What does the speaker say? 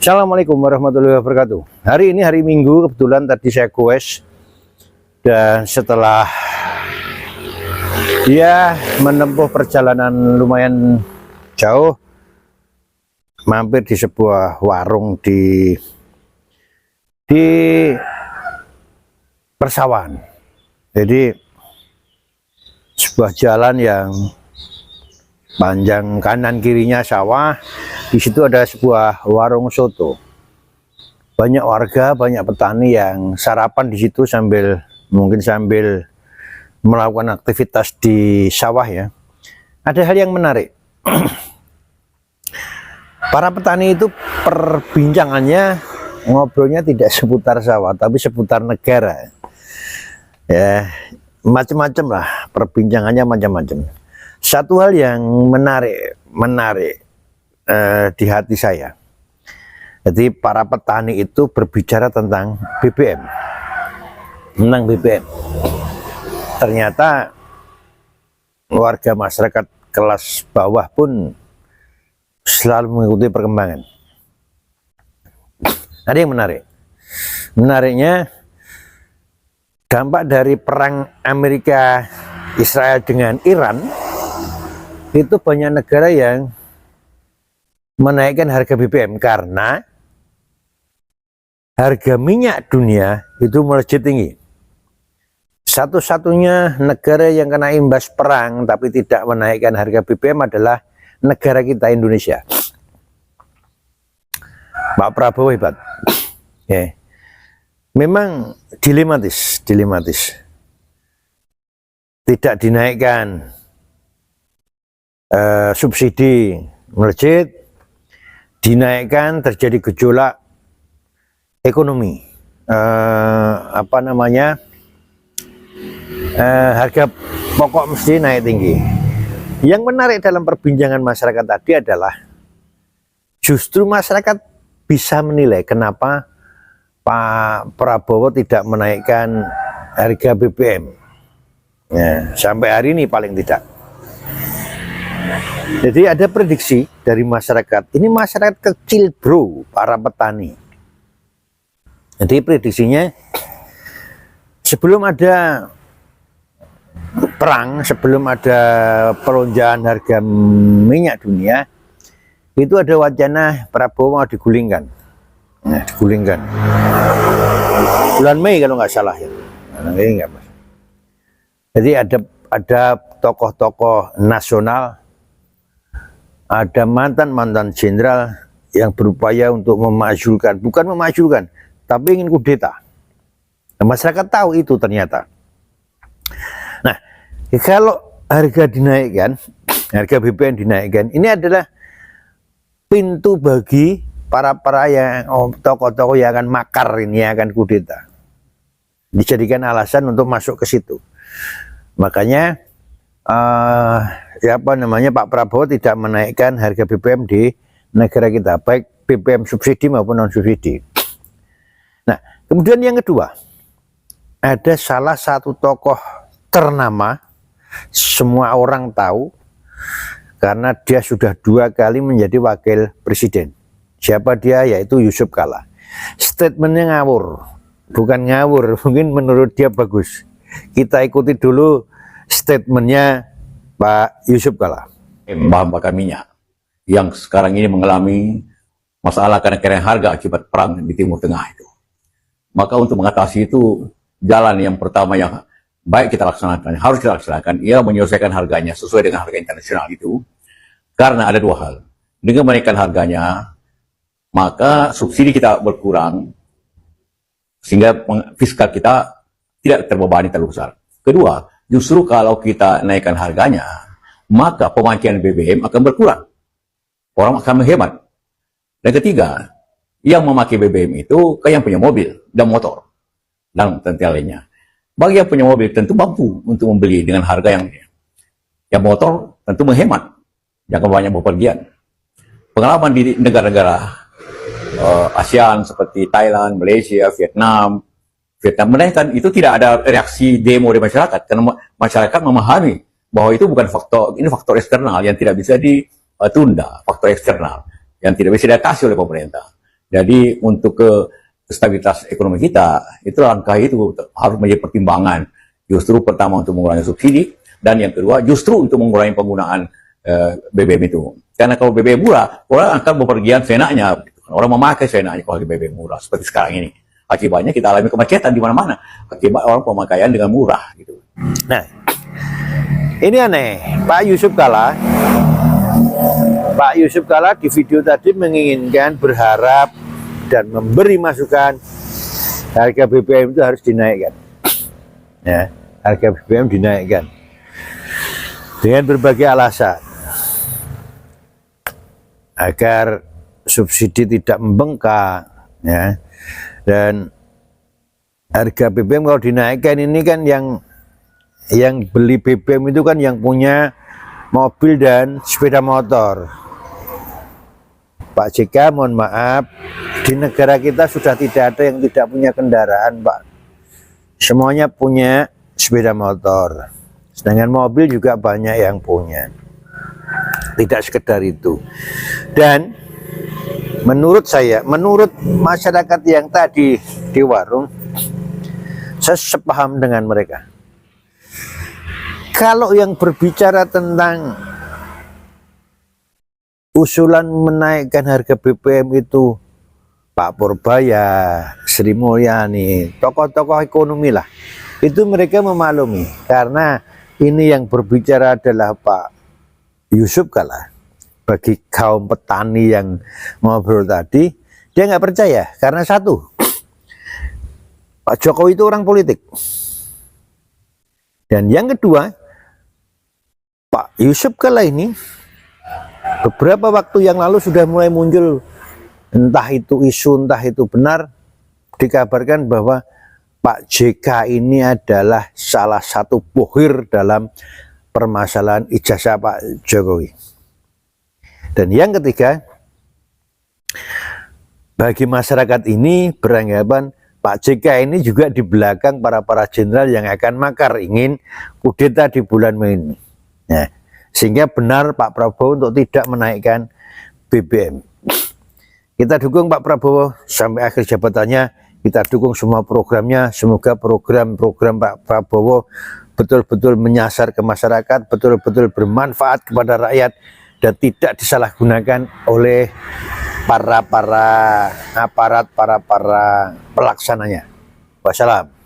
Assalamualaikum warahmatullahi wabarakatuh. Hari ini hari Minggu, kebetulan tadi saya goes, dan setelah dia menempuh perjalanan lumayan jauh, mampir di sebuah warung di persawahan. Jadi sebuah jalan yang panjang, kanan kirinya sawah. Di situ ada sebuah warung soto. Banyak warga, banyak petani yang sarapan di situ sambil melakukan aktivitas di sawah ya. Ada hal yang menarik. Para petani itu perbincangannya, ngobrolnya tidak seputar sawah, tapi seputar negara. Ya, macam-macam lah, perbincangannya macam-macam. Satu hal yang menarik di hati saya. Jadi para petani itu berbicara tentang BBM. Ternyata warga masyarakat kelas bawah pun selalu mengikuti perkembangan. Ada yang menarik. Menariknya, dampak dari perang Amerika Israel dengan Iran, itu banyak negara yang menaikkan harga BBM karena harga minyak dunia itu melejit tinggi. Satu-satunya negara yang kena imbas perang tapi tidak menaikkan harga BBM adalah negara kita, Indonesia. Pak Prabowo hebat. Ya. Memang dilematis. Tidak dinaikkan subsidi melejit, dinaikkan terjadi gejolak ekonomi, harga pokok mesti naik tinggi. Yang menarik dalam perbincangan masyarakat tadi adalah justru masyarakat bisa menilai kenapa Pak Prabowo tidak menaikkan harga BBM ya, sampai hari ini paling tidak. Jadi ada prediksi dari masyarakat, ini masyarakat kecil bro, para petani. Jadi prediksinya, sebelum ada perang, sebelum ada pelonjakan harga minyak dunia, itu ada wacana Prabowo mau digulingkan. Nah, digulingkan. Bulan Mei kalau nggak salah ya. Enggak, Mas. Jadi ada tokoh-tokoh nasional, ada mantan jenderal yang berupaya untuk bukan memajukan, tapi ingin kudeta. Nah, masyarakat tahu itu ternyata. Nah, kalau harga dinaikkan, harga BBM dinaikkan, ini adalah pintu bagi para yang tokoh-tokoh yang akan makar ini, yang akan kudeta. Dijadikan alasan untuk masuk ke situ. Makanya Pak Prabowo tidak menaikkan harga BBM di negara kita, baik BBM subsidi maupun non subsidi. Nah, kemudian yang kedua, ada salah satu tokoh ternama, semua orang tahu karena dia sudah 2 kali menjadi wakil presiden. Siapa dia? Yaitu Yusuf Kalla. Statementnya ngawur, bukan ngawur, mungkin menurut dia bagus. Kita ikuti dulu statementnya Pak Yusuf Kalla. Bahan bakar minyak yang sekarang ini mengalami masalah kenaikan harga akibat perang di Timur Tengah itu. Maka untuk mengatasi itu, jalan yang pertama yang baik kita laksanakan, harus kita laksanakan, ialah menyelesaikan harganya sesuai dengan harga internasional itu. Karena ada 2 hal. Dengan menaikkan harganya, maka subsidi kita berkurang, sehingga fiskal kita tidak terbebani terlalu besar. Kedua, justru kalau kita naikkan harganya, maka pemakaian BBM akan berkurang. Orang akan menghemat. Dan ketiga, yang memakai BBM itu yang punya mobil dan motor dan tentu lainnya. Bagi yang punya mobil tentu mampu untuk membeli dengan harga yang motor tentu menghemat, jangan banyak bepergian. Pengalaman di negara-negara ASEAN seperti Thailand, Malaysia, Vietnam menaikkan itu tidak ada reaksi demo di masyarakat karena masyarakat memahami bahwa itu bukan faktor, ini faktor eksternal yang tidak bisa ditunda, faktor eksternal yang tidak bisa diatasi oleh pemerintah. Jadi untuk ke stabilitas ekonomi kita, itu langkah itu harus menjadi pertimbangan. Justru pertama untuk mengurangi subsidi, dan yang kedua justru untuk mengurangi penggunaan BBM itu. Karena kalau BBM murah, orang akan bepergian seenaknya. Orang memakai seenaknya kalau BBM murah seperti sekarang ini. Akibatnya kita alami kemacetan di mana-mana. Akibat orang pemakaian dengan murah gitu. Nah, ini aneh. Pak Yusuf Kalla di video tadi menginginkan, berharap dan memberi masukan harga BBM itu harus dinaikkan. Ya, harga BBM dinaikkan dengan berbagai alasan agar subsidi tidak membengkak, ya. Dan harga BBM kalau dinaikkan ini kan yang beli BBM itu kan yang punya mobil dan sepeda motor. Pak JK, mohon maaf, di negara kita sudah tidak ada yang tidak punya kendaraan, Pak. Semuanya punya sepeda motor. Sedangkan mobil juga banyak yang punya. Tidak sekedar itu. Dan menurut saya, menurut masyarakat yang tadi di warung, saya sepaham dengan mereka. Kalau yang berbicara tentang usulan menaikkan harga BBM itu Pak Purbaya, Sri Mulyani, tokoh-tokoh ekonomi lah, itu mereka memaklumi, karena ini yang berbicara adalah Pak Yusuf Kalla. Bagi kaum petani yang ngobrol tadi, dia nggak percaya karena satu, Pak Jokowi itu orang politik, dan yang kedua, Pak Yusuf Kalla ini beberapa waktu yang lalu sudah mulai muncul, entah itu isu, entah itu benar, dikabarkan bahwa Pak JK ini adalah salah satu bohir dalam permasalahan ijazah Pak Jokowi. Dan yang ketiga, bagi masyarakat ini beranggapan Pak JK ini juga di belakang para jenderal yang akan makar ingin kudeta di bulan Mei ini. Nah, sehingga benar Pak Prabowo untuk tidak menaikkan BBM. Kita dukung Pak Prabowo sampai akhir jabatannya, kita dukung semua programnya. Semoga program-program Pak Prabowo betul-betul menyasar ke masyarakat, betul-betul bermanfaat kepada rakyat, dan tidak disalahgunakan oleh para aparat, para pelaksananya. Wassalam.